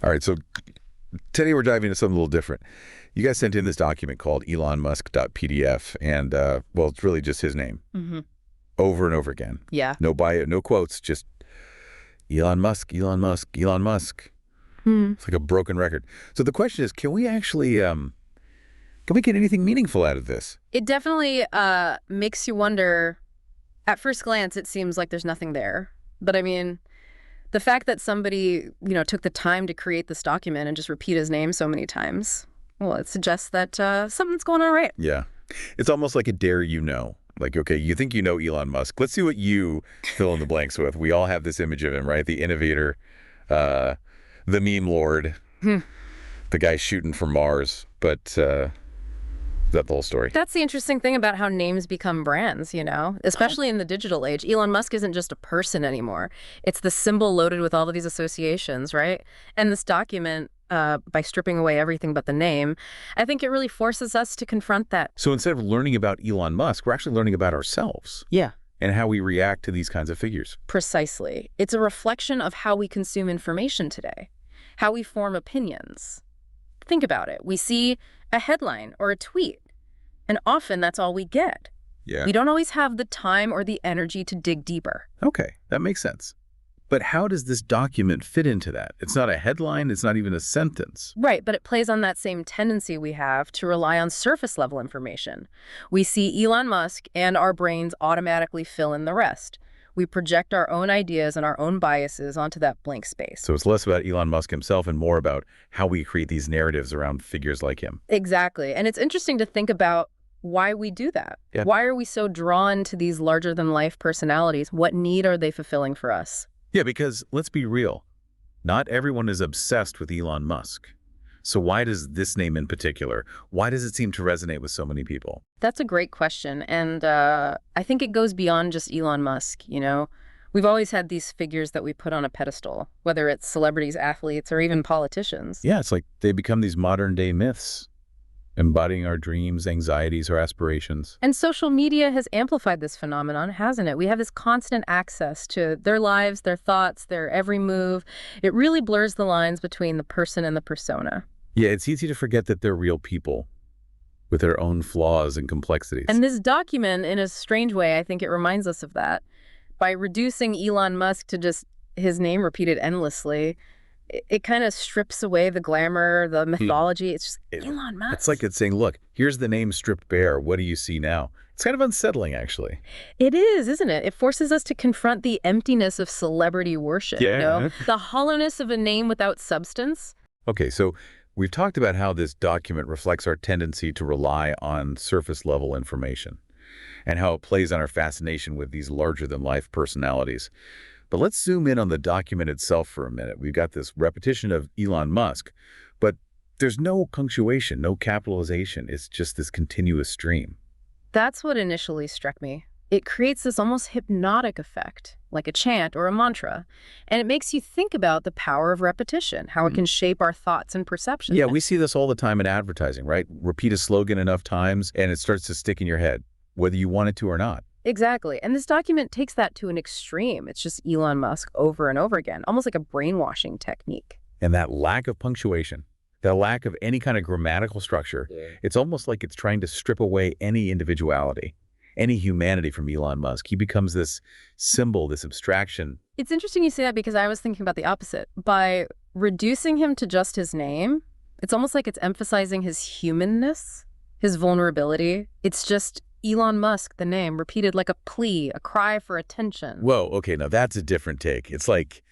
All right, so today we're diving into something a little different. You guys sent in this document called elonmusk.pdf, and, well, it's really just his name hmm over and over again. Yeah. No bio, no quotes, just Elon Musk, Elon Musk, Elon Musk. Hmm. It's like a broken record. So the question is, can we actually, can we get anything meaningful out of this? It definitely makes you wonder. At first glance, it seems like there's nothing there. But I mean, the fact that somebody, took the time to create this document and just repeat his name so many times, well, it suggests that something's going on right. Yeah. It's almost like a dare you know. Like, okay, you think you know Elon Musk. Let's see what you fill in the blanks with. We all have this image of him, right? The innovator, the meme lord, Hmm. the guy shooting for Mars. But is that the whole story? That's the interesting thing about how names become brands, especially in the digital age. Elon Musk isn't just a person anymore. It's the symbol loaded with all of these associations, right? And this document, by stripping away everything but the name, I think it really forces us to confront that. So instead of learning about Elon Musk, we're actually learning about ourselves Yeah. and how we react to these kinds of figures. Precisely. It's a reflection of how we consume information today, how we form opinions. Think about it. We see a headline or a tweet, and often that's all we get. Yeah. We don't always have the time or the energy to dig deeper. Okay, that makes sense. But how does this document fit into that? It's not a headline. It's not even a sentence. Right, but it plays on that same tendency we have to rely on surface-level information. We see Elon Musk, and our brains automatically fill in the rest. We project our own ideas and our own biases onto that blank space. So it's less about Elon Musk himself and more about how we create these narratives around figures like him. Exactly. And it's interesting to think about why we do that. Yeah. Why are we so drawn to these larger-than-life personalities? What need are they fulfilling for us? Yeah, because let's be real. Not everyone is obsessed with Elon Musk. So why does this name in particular, why does it seem to resonate with so many people? That's a great question. And I think it goes beyond just Elon Musk, We've always had these figures that we put on a pedestal, whether it's celebrities, athletes, or even politicians. Yeah, it's like they become these modern day myths, embodying our dreams, anxieties, or aspirations. And social media has amplified this phenomenon, hasn't it? We have this constant access to their lives, their thoughts, their every move. It really blurs the lines between the person and the persona. Yeah, it's easy to forget that they're real people with their own flaws and complexities. And this document, in a strange way, I think it reminds us of that. By reducing Elon Musk to just his name repeated endlessly, it kind of strips away the glamour, the mythology. It's just Elon Musk. It's like it's saying, look, here's the name stripped bare. What do you see now? It's kind of unsettling, actually. It is, isn't it? It forces us to confront the emptiness of celebrity worship, Yeah. The hollowness of a name without substance. Okay, so we've talked about how this document reflects our tendency to rely on surface-level information and how it plays on our fascination with these larger-than-life personalities. But let's zoom in on the document itself for a minute. We've got this repetition of Elon Musk, but there's no punctuation, no capitalization. It's just this continuous stream. That's what initially struck me. It creates this almost hypnotic effect, like a chant or a mantra. And it makes you think about the power of repetition, how it can shape our thoughts and perceptions. Yeah, we see this all the time in advertising, right? Repeat a slogan enough times and it starts to stick in your head, whether you want it to or not. Exactly. And this document takes that to an extreme. It's just Elon Musk over and over again, almost like a brainwashing technique. And that lack of punctuation, that lack of any kind of grammatical structure, it's almost like it's trying to strip away any individuality, any humanity from Elon Musk. He becomes this symbol, this abstraction. It's interesting you say that because I was thinking about the opposite. By reducing him to just his name, it's almost like it's emphasizing his humanness, his vulnerability. It's just Elon Musk, the name, repeated like a plea, a cry for attention. Whoa, okay, now that's a different take. It's like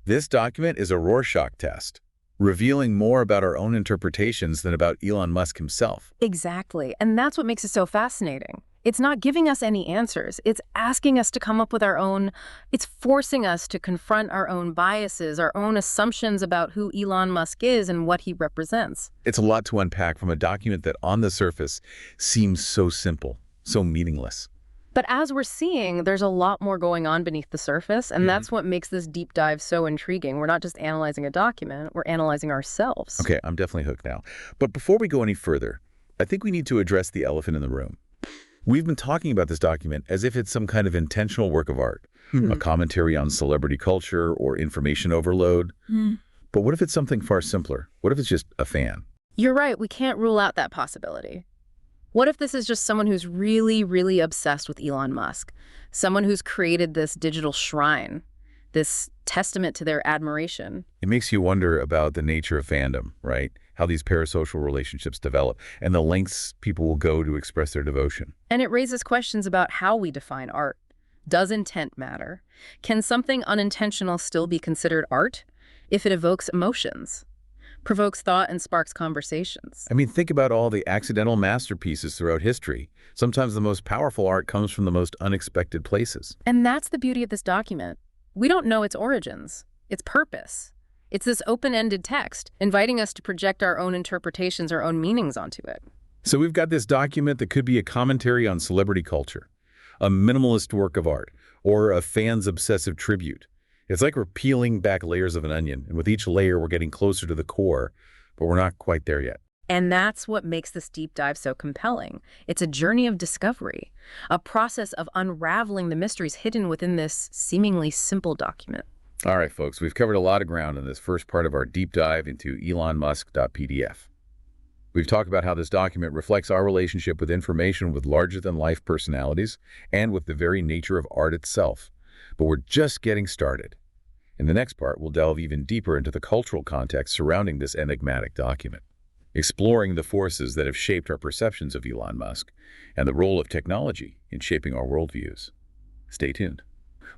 this document is a Rorschach test, revealing more about our own interpretations than about Elon Musk himself. Exactly. And that's what makes it so fascinating. It's not giving us any answers. It's asking us to come up with our own. It's forcing us to confront our own biases, our own assumptions about who Elon Musk is and what he represents. It's a lot to unpack from a document that on the surface seems so simple, so meaningless. But as we're seeing, there's a lot more going on beneath the surface, and that's what makes this deep dive so intriguing. We're not just analyzing a document, we're analyzing ourselves. Okay, I'm definitely hooked now. But before we go any further, I think we need to address the elephant in the room. We've been talking about this document as if it's some kind of intentional work of art, a commentary on celebrity culture or information overload. But what if it's something far simpler? What if it's just a fan? You're right, we can't rule out that possibility. What if this is just someone who's really, really obsessed with Elon Musk? Someone who's created this digital shrine, this testament to their admiration. It makes you wonder about the nature of fandom, right? How these parasocial relationships develop and the lengths people will go to express their devotion. And it raises questions about how we define art. Does intent matter? Can something unintentional still be considered art if it evokes emotions, provokes thought, and sparks conversations? I mean, think about all the accidental masterpieces throughout history. Sometimes the most powerful art comes from the most unexpected places. And that's the beauty of this document. We don't know its origins, its purpose. It's this open-ended text, inviting us to project our own interpretations, our own meanings onto it. So we've got this document that could be a commentary on celebrity culture, a minimalist work of art, or a fan's obsessive tribute. It's like we're peeling back layers of an onion, and with each layer we're getting closer to the core, but we're not quite there yet. And that's what makes this deep dive so compelling. It's a journey of discovery, a process of unraveling the mysteries hidden within this seemingly simple document. All right, folks, we've covered a lot of ground in this first part of our deep dive into elonmusk.pdf. We've talked about how this document reflects our relationship with information with larger-than-life personalities and with the very nature of art itself. But we're just getting started. In the next part, we'll delve even deeper into the cultural context surrounding this enigmatic document, exploring the forces that have shaped our perceptions of Elon Musk and the role of technology in shaping our worldviews. Stay tuned.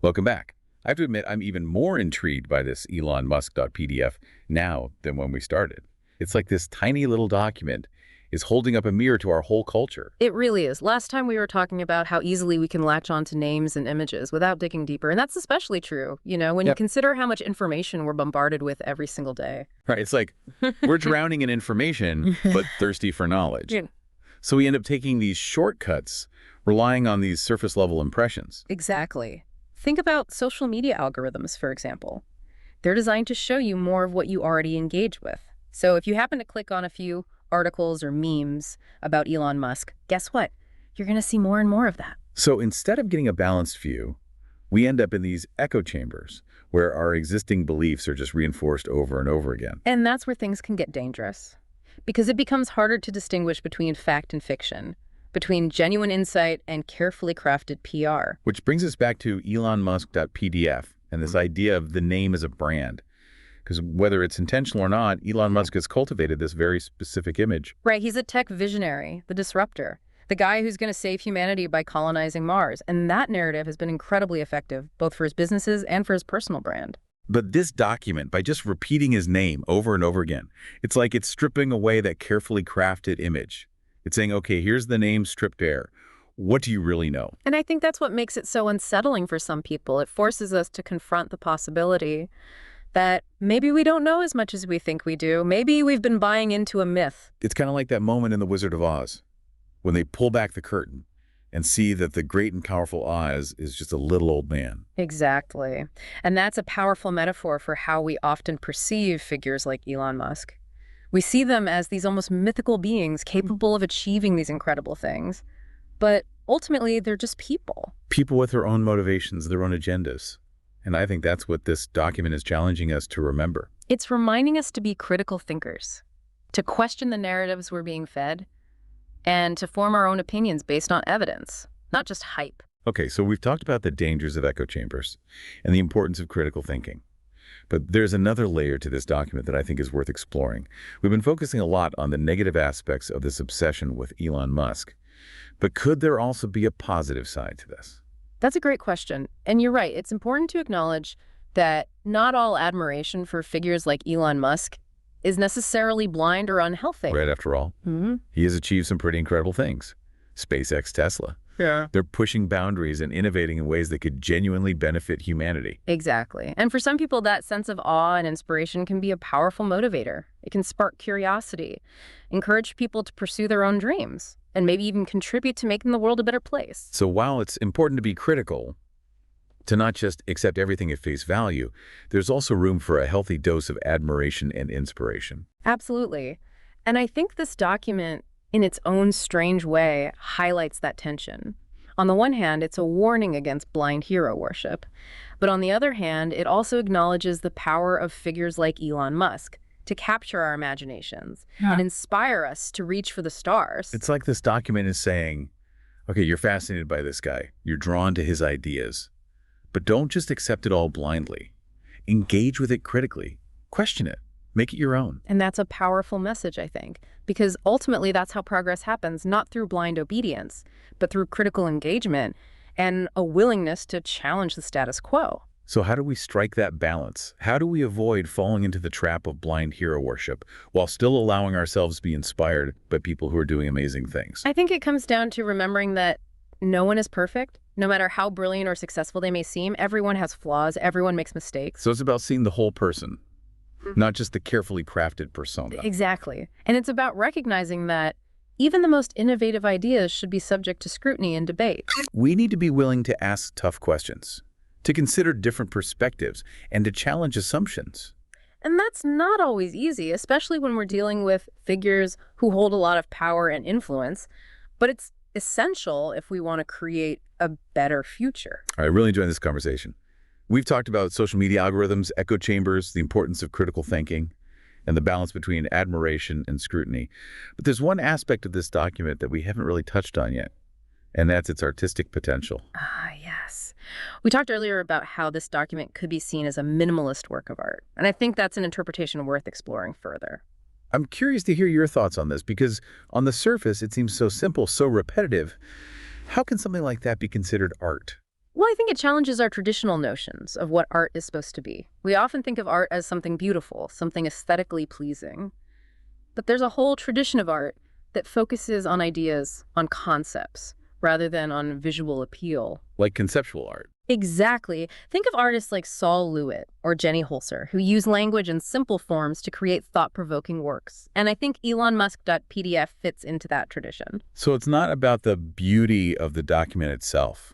Welcome back. I have to admit, I'm even more intrigued by this elonmusk.pdf now than when we started. It's like this tiny little document is holding up a mirror to our whole culture. It really is. Last time we were talking about how easily we can latch on to names and images without digging deeper. And that's especially true, when you consider how much information we're bombarded with every single day. Right. It's like we're drowning in information, but thirsty for knowledge. Yeah. So we end up taking these shortcuts, relying on these surface level impressions. Exactly. Think about social media algorithms, for example. They're designed to show you more of what you already engage with. So if you happen to click on a few articles or memes about Elon Musk, guess what? You're going to see more and more of that. So instead of getting a balanced view, we end up in these echo chambers where our existing beliefs are just reinforced over and over again. And that's where things can get dangerous, because it becomes harder to distinguish between fact and fiction, between genuine insight and carefully crafted PR. Which brings us back to elonmusk.pdf and this idea of the name as a brand. Because whether it's intentional or not, Elon Musk has cultivated this very specific image. Right, he's a tech visionary, the disruptor, the guy who's going to save humanity by colonizing Mars. And that narrative has been incredibly effective, both for his businesses and for his personal brand. But this document, by just repeating his name over and over again, it's like it's stripping away that carefully crafted image. It's saying, okay, here's the name stripped bare. What do you really know? And I think that's what makes it so unsettling for some people. It forces us to confront the possibility that maybe we don't know as much as we think we do. Maybe we've been buying into a myth. It's kind of like that moment in The Wizard of Oz, when they pull back the curtain and see that the great and powerful Oz is just a little old man. Exactly. And that's a powerful metaphor for how we often perceive figures like Elon Musk. We see them as these almost mythical beings capable of achieving these incredible things. But ultimately, they're just people. People with their own motivations, their own agendas. And I think that's what this document is challenging us to remember. It's reminding us to be critical thinkers, to question the narratives we're being fed, and to form our own opinions based on evidence, not just hype. Okay, so we've talked about the dangers of echo chambers and the importance of critical thinking. But there's another layer to this document that I think is worth exploring. We've been focusing a lot on the negative aspects of this obsession with Elon Musk. But could there also be a positive side to this? That's a great question. And you're right. It's important to acknowledge that not all admiration for figures like Elon Musk is necessarily blind or unhealthy. Right, after all, he has achieved some pretty incredible things. SpaceX, Tesla. Yeah. They're pushing boundaries and innovating in ways that could genuinely benefit humanity. Exactly. And for some people, that sense of awe and inspiration can be a powerful motivator. It can spark curiosity, encourage people to pursue their own dreams, and maybe even contribute to making the world a better place. So while it's important to be critical, to not just accept everything at face value, there's also room for a healthy dose of admiration and inspiration. Absolutely. And I think this document, in its own strange way, highlights that tension. On the one hand, it's a warning against blind hero worship. But on the other hand, it also acknowledges the power of figures like Elon Musk to capture our imaginations and inspire us to reach for the stars. It's like this document is saying, okay, you're fascinated by this guy. You're drawn to his ideas. But don't just accept it all blindly. Engage with it critically. Question it. Make it your own. And that's a powerful message, I think, because ultimately that's how progress happens, not through blind obedience, but through critical engagement and a willingness to challenge the status quo. So how do we strike that balance? How do we avoid falling into the trap of blind hero worship while still allowing ourselves to be inspired by people who are doing amazing things? I think it comes down to remembering that no one is perfect. No matter how brilliant or successful they may seem, everyone has flaws, everyone makes mistakes. So it's about seeing the whole person, not just the carefully crafted persona. Exactly. And it's about recognizing that even the most innovative ideas should be subject to scrutiny and debate. We need to be willing to ask tough questions, to consider different perspectives, and to challenge assumptions. And that's not always easy, especially when we're dealing with figures who hold a lot of power and influence. But it's essential if we want to create a better future. All right, really enjoying this conversation. We've talked about social media algorithms, echo chambers, the importance of critical thinking, and the balance between admiration and scrutiny. But there's one aspect of this document that we haven't really touched on yet, and that's its artistic potential. Ah, yes. We talked earlier about how this document could be seen as a minimalist work of art, and I think that's an interpretation worth exploring further. I'm curious to hear your thoughts on this, because on the surface, it seems so simple, so repetitive. How can something like that be considered art? Well, I think it challenges our traditional notions of what art is supposed to be. We often think of art as something beautiful, something aesthetically pleasing. But there's a whole tradition of art that focuses on ideas, on concepts, rather than on visual appeal. Like conceptual art. Exactly. Think of artists like Saul Lewitt or Jenny Holzer, who use language in simple forms to create thought-provoking works. And I think Elon Musk.pdf fits into that tradition. So it's not about the beauty of the document itself,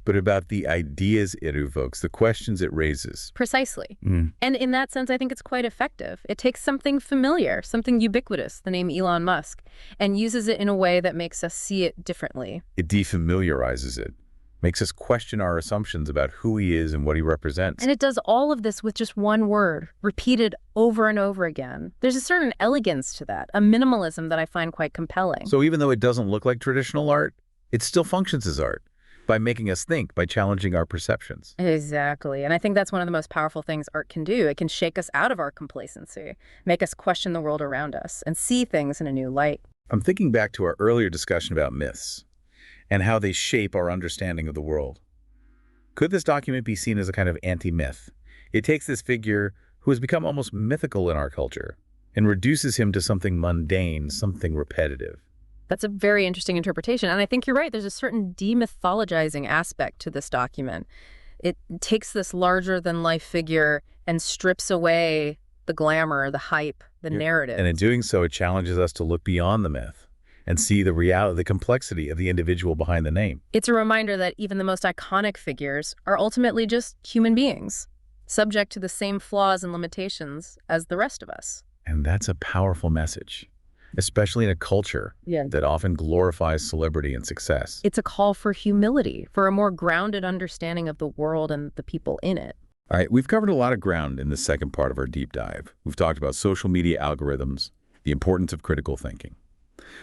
but about the ideas it evokes, the questions it raises. Precisely. And in that sense, I think it's quite effective. It takes something familiar, something ubiquitous, the name Elon Musk, and uses it in a way that makes us see it differently. It defamiliarizes it, makes us question our assumptions about who he is and what he represents. And it does all of this with just one word, repeated over and over again. There's a certain elegance to that, a minimalism that I find quite compelling. So even though it doesn't look like traditional art, it still functions as art. By making us think, by challenging our perceptions. Exactly. And I think that's one of the most powerful things art can do. It can shake us out of our complacency, make us question the world around us, and see things in a new light. I'm thinking back to our earlier discussion about myths and how they shape our understanding of the world. Could this document be seen as a kind of anti-myth? It takes this figure who has become almost mythical in our culture and reduces him to something mundane, something repetitive. That's a very interesting interpretation. And I think you're right. There's a certain demythologizing aspect to this document. It takes this larger-than-life figure and strips away the glamour, the hype, the narrative. And in doing so, it challenges us to look beyond the myth and see the reality, the complexity of the individual behind the name. It's a reminder that even the most iconic figures are ultimately just human beings, subject to the same flaws and limitations as the rest of us. And that's a powerful message, especially in a culture that often glorifies celebrity and success. It's a call for humility, for a more grounded understanding of the world and the people in it. All right, we've covered a lot of ground in the second part of our deep dive. We've talked about social media algorithms, the importance of critical thinking,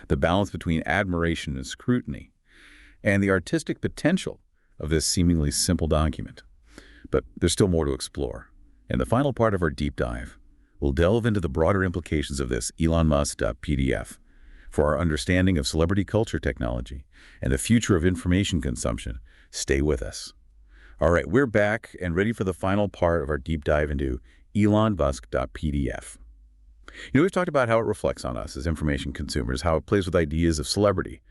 the balance between admiration and scrutiny, and the artistic potential of this seemingly simple document. But there's still more to explore. In the final part of our deep dive, we'll delve into the broader implications of this Elon Musk.pdf for our understanding of celebrity culture technology and the future of information consumption. Stay with us. All right, we're back and ready for the final part of our deep dive into Elon Musk.pdf. We've talked about how it reflects on us as information consumers, how it plays with ideas of celebrity.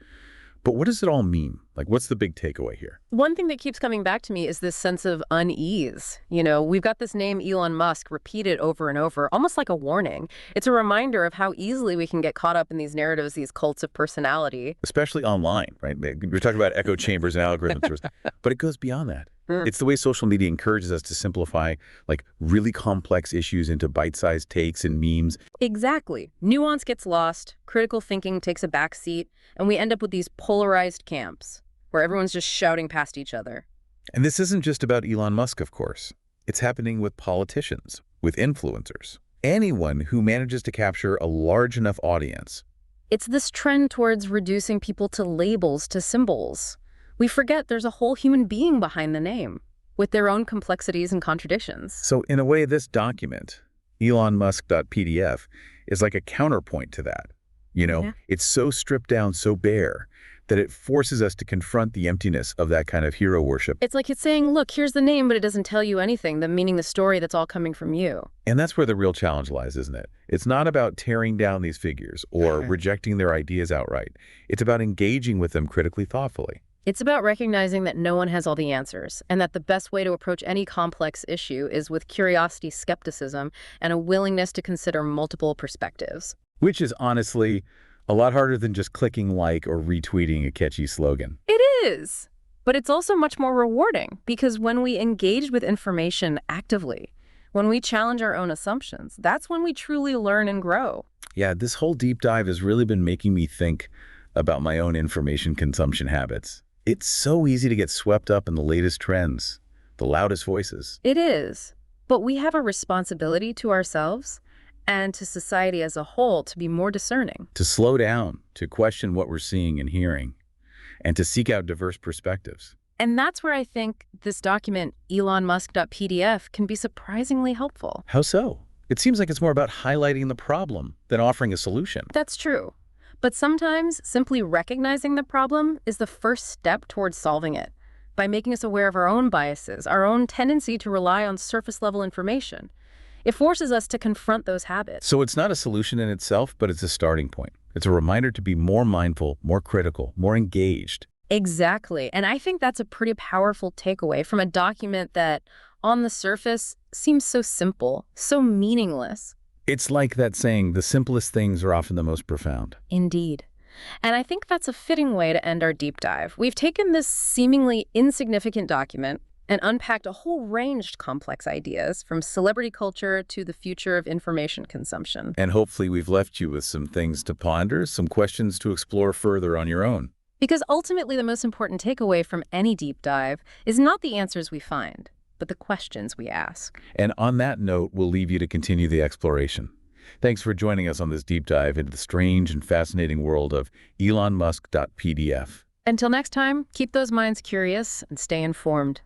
But what does it all mean? Like, what's the big takeaway here? One thing that keeps coming back to me is this sense of unease. We've got this name Elon Musk repeated over and over, almost like a warning. It's a reminder of how easily we can get caught up in these narratives, these cults of personality. Especially online, right? We're talking about echo chambers and algorithms, but it goes beyond that. It's the way social media encourages us to simplify like really complex issues into bite-sized takes and memes. Exactly. Nuance gets lost, critical thinking takes a back seat, and we end up with these polarized camps. where everyone's just shouting past each other. And this isn't just about Elon Musk, of course. It's happening with politicians, with influencers, anyone who manages to capture a large enough audience. It's this trend towards reducing people to labels, to symbols. We forget there's a whole human being behind the name, with their own complexities and contradictions. So in a way, this document, elonmusk.pdf, is like a counterpoint to that. It's so stripped down, so bare, that it forces us to confront the emptiness of that kind of hero worship. It's like it's saying, look, here's the name, but it doesn't tell you anything, meaning the story that's all coming from you. And that's where the real challenge lies, isn't it? It's not about tearing down these figures or rejecting their ideas outright. It's about engaging with them critically, thoughtfully. It's about recognizing that no one has all the answers, and that the best way to approach any complex issue is with curiosity, skepticism, and a willingness to consider multiple perspectives. Which is honestly a lot harder than just clicking like or retweeting a catchy slogan. It is. But it's also much more rewarding, because when we engage with information actively, when we challenge our own assumptions, that's when we truly learn and grow. Yeah, this whole deep dive has really been making me think about my own information consumption habits. It's so easy to get swept up in the latest trends, the loudest voices. It is. But we have a responsibility to ourselves and to society as a whole to be more discerning. To slow down, to question what we're seeing and hearing, and to seek out diverse perspectives. And that's where I think this document, elonmusk.pdf, can be surprisingly helpful. How so? It seems like it's more about highlighting the problem than offering a solution. That's true. But sometimes simply recognizing the problem is the first step towards solving it, by making us aware of our own biases, our own tendency to rely on surface-level information. It forces us to confront those habits. So it's not a solution in itself, but it's a starting point. It's a reminder to be more mindful, more critical, more engaged. Exactly. And I think that's a pretty powerful takeaway from a document that, on the surface, seems so simple, so meaningless. It's like that saying, the simplest things are often the most profound. Indeed. And I think that's a fitting way to end our deep dive. We've taken this seemingly insignificant document and unpacked a whole range of complex ideas, from celebrity culture to the future of information consumption. And hopefully we've left you with some things to ponder, some questions to explore further on your own. Because ultimately the most important takeaway from any deep dive is not the answers we find, but the questions we ask. And on that note, we'll leave you to continue the exploration. Thanks for joining us on this deep dive into the strange and fascinating world of elonmusk.pdf. Until next time, keep those minds curious and stay informed.